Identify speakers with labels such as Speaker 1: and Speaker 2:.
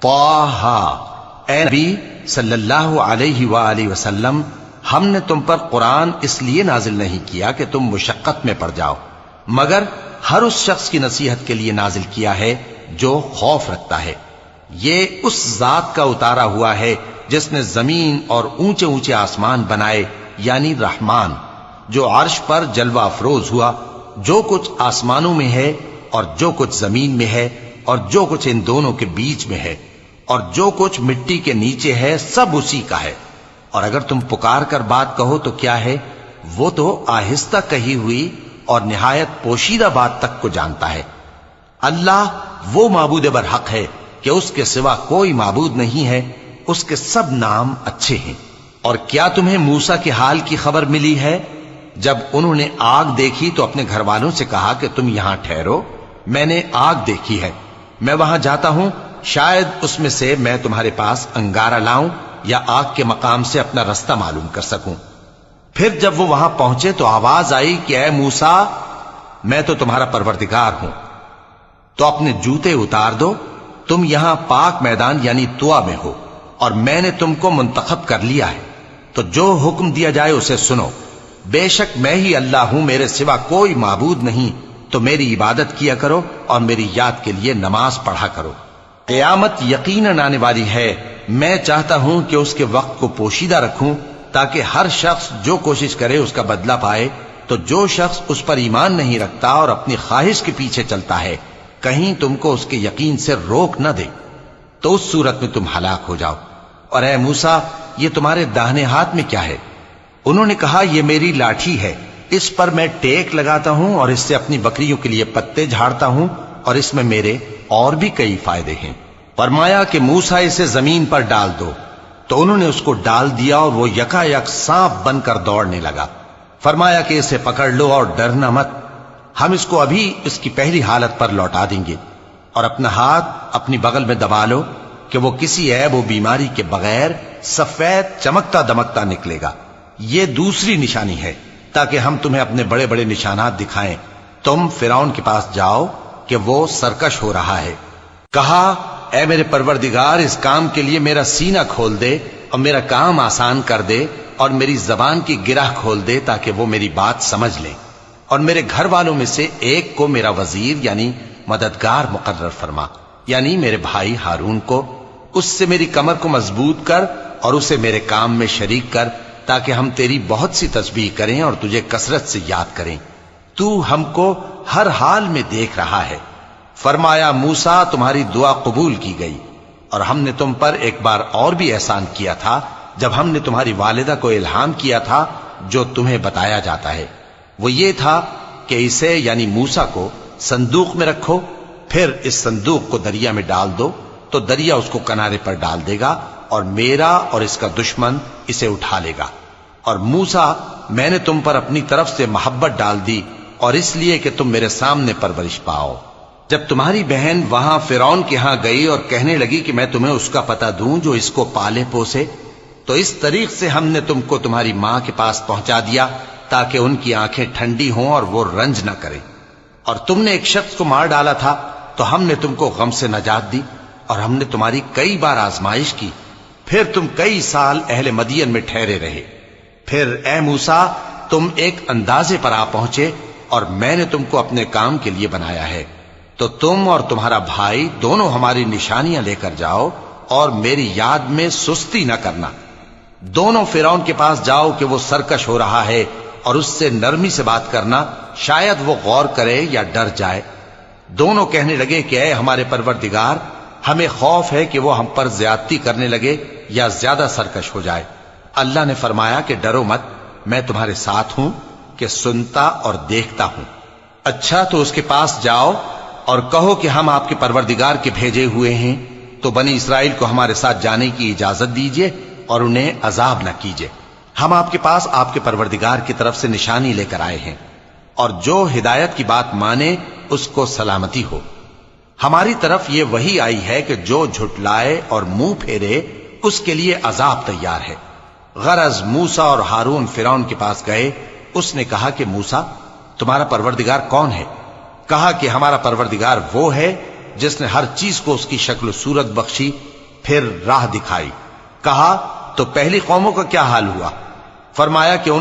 Speaker 1: طٰہٰ، اے نبی صلی اللہ علیہ وآلہ وسلم، ہم نے تم پر قرآن اس لیے نازل نہیں کیا کہ تم مشقت میں پڑ جاؤ، مگر ہر اس شخص کی نصیحت کے لیے نازل کیا ہے جو خوف رکھتا ہے۔ یہ اس ذات کا اتارا ہوا ہے جس نے زمین اور اونچے اونچے آسمان بنائے، یعنی رحمان، جو عرش پر جلوہ افروز ہوا۔ جو کچھ آسمانوں میں ہے اور جو کچھ زمین میں ہے اور جو کچھ ان دونوں کے بیچ میں ہے اور جو کچھ مٹی کے نیچے ہے، سب اسی کا ہے۔ اور اگر تم پکار کر بات کہو تو کیا ہے، وہ تو آہستہ کہی ہوئی اور نہایت پوشیدہ بات تک کو جانتا ہے۔ اللہ وہ معبود برحق ہے کہ اس کے سوا کوئی معبود نہیں ہے، اس کے سب نام اچھے ہیں۔ اور کیا تمہیں موسیٰ کے حال کی خبر ملی ہے؟ جب انہوں نے آگ دیکھی تو اپنے گھر والوں سے کہا کہ تم یہاں ٹھہرو، میں نے آگ دیکھی ہے، میں وہاں جاتا ہوں، شاید اس میں سے میں تمہارے پاس انگارہ لاؤں یا آگ کے مقام سے اپنا رستہ معلوم کر سکوں۔ پھر جب وہ وہاں پہنچے تو آواز آئی کہ اے موسیٰ، میں تو تمہارا پروردگار ہوں، تو اپنے جوتے اتار دو، تم یہاں پاک میدان یعنی طویٰ میں ہو، اور میں نے تم کو منتخب کر لیا ہے، تو جو حکم دیا جائے اسے سنو۔ بے شک میں ہی اللہ ہوں، میرے سوا کوئی معبود نہیں، تو میری عبادت کیا کرو اور میری یاد کے لیے نماز پڑھا کرو۔ قیامت یقیناً آنے والی ہے، میں چاہتا ہوں کہ اس کے وقت کو پوشیدہ رکھوں تاکہ ہر شخص جو کوشش کرے اس کا بدلہ پائے۔ تو جو شخص اس پر ایمان نہیں رکھتا اور اپنی خواہش کے پیچھے چلتا ہے، کہیں تم کو اس کے یقین سے روک نہ دے، تو اس صورت میں تم ہلاک ہو جاؤ۔ اور اے موسیٰ، یہ تمہارے داہنے ہاتھ میں کیا ہے؟ انہوں نے کہا، یہ میری لاٹھی ہے، اس پر میں ٹیک لگاتا ہوں اور اس سے اپنی بکریوں کے لیے پتے جھاڑتا ہوں، اور اس میں میرے اور بھی کئی فائدے ہیں۔ فرمایا کہ موسیٰ اسے زمین پر ڈال دو، تو انہوں نے اس کو ڈال دیا اور وہ یکا یک سانپ بن کر دوڑنے لگا۔ فرمایا کہ اسے پکڑ لو اور ڈرنا مت، ہم اس کو ابھی اس کی پہلی حالت پر لوٹا دیں گے، اور اپنا ہاتھ اپنی بغل میں دبا لو کہ وہ کسی عیب و بیماری کے بغیر سفید چمکتا دمکتا نکلے گا۔ یہ دوسری نشانی ہے تاکہ ہم تمہیں اپنے بڑے بڑے نشانات دکھائیں۔ تم فرعون کے پاس جاؤ کہ وہ سرکش ہو رہا ہے۔ کہا، اے میرے پروردگار، اس کام کے لیے میرا سینہ کھول دے اور میرا کام آسان کر دے، اور میری زبان کی گرہ کھول دے تاکہ وہ میری بات سمجھ لیں، اور میرے گھر والوں میں سے ایک کو میرا وزیر یعنی مددگار مقرر فرما، یعنی میرے بھائی ہارون کو۔ اس سے میری کمر کو مضبوط کر اور اسے میرے کام میں شریک کر، تاکہ ہم تیری بہت سی تسبیح کریں اور تجھے کثرت سے یاد کریں، تو ہم کو ہر حال میں دیکھ رہا ہے۔ فرمایا، موسیٰ، تمہاری دعا قبول کی گئی، اور ہم نے تم پر ایک بار اور بھی احسان کیا تھا جب ہم نے تمہاری والدہ کو الہام کیا تھا جو تمہیں بتایا جاتا ہے۔ وہ یہ تھا کہ اسے یعنی موسیٰ کو صندوق میں رکھو، پھر اس صندوق کو دریا میں ڈال دو، تو دریا اس کو کنارے پر ڈال دے گا، اور میرا اور اس کا دشمن اسے اٹھا لے گا۔ اور موسیٰ، میں نے تم پر اپنی طرف سے محبت ڈال دی، اور اس لیے کہ تم میرے سامنے پرورش پاؤ۔ جب تمہاری بہن وہاں فرعون کے ہاں گئی اور کہنے لگی کہ میں تمہیں اس کا پتہ دوں جو اس کو پالے پوسے، تو اس طریق سے ہم نے تم کو تمہاری ماں کے پاس پہنچا دیا تاکہ ان کی آنکھیں ٹھنڈی ہوں اور وہ رنج نہ کریں۔ اور تم نے ایک شخص کو مار ڈالا تھا تو ہم نے تم کو غم سے نجات دی، اور ہم نے تمہاری کئی بار آزمائش کی، پھر تم کئی سال اہل مدین میں ٹھہرے رہے۔ پھر اے موسیٰ، تم ایک اندازے پر آ پہنچے، اور میں نے تم کو اپنے کام کے لیے بنایا ہے، تو تم اور تمہارا بھائی دونوں ہماری نشانیاں لے کر جاؤ، اور میری یاد میں سستی نہ کرنا۔ دونوں فرعون کے پاس جاؤ کہ وہ سرکش ہو رہا ہے، اور اس سے نرمی سے بات کرنا، شاید وہ غور کرے یا ڈر جائے۔ دونوں کہنے لگے کہ اے ہمارے پروردگار، ہمیں خوف ہے کہ وہ ہم پر زیادتی کرنے لگے یا زیادہ سرکش ہو جائے۔ اللہ نے فرمایا کہ ڈرو مت، میں تمہارے ساتھ ہوں کہ سنتا اور دیکھتا ہوں۔ اچھا، تو اس کے پاس جاؤ اور کہو کہ ہم آپ کے پروردگار کے بھیجے ہوئے ہیں، تو بنی اسرائیل کو ہمارے ساتھ جانے کی اجازت دیجیے اور انہیں عذاب نہ کیجیے۔ ہم آپ کے پاس آپ کے پروردگار کی طرف سے نشانی لے کر آئے ہیں، اور جو ہدایت کی بات مانے اس کو سلامتی ہو۔ ہماری طرف یہ وحی آئی ہے کہ جو جھٹلائے اور منہ پھیرے اس کے لیے عذاب تیار ہے۔ غرض موسیٰ اور ہارون فرعون کے پاس گئے، اس نے کہا کہ موسیٰ، تمہارا پروردگار کون ہے؟ کہا کہ ہمارا پروردگار وہ ہے جس نے ہر چیز کو اس کی شکل و صورت بخشی پھر راہ دکھائی۔ کہا تو پہلی قوموں کا کیا حال ہوا؟ فرمایا کہ ان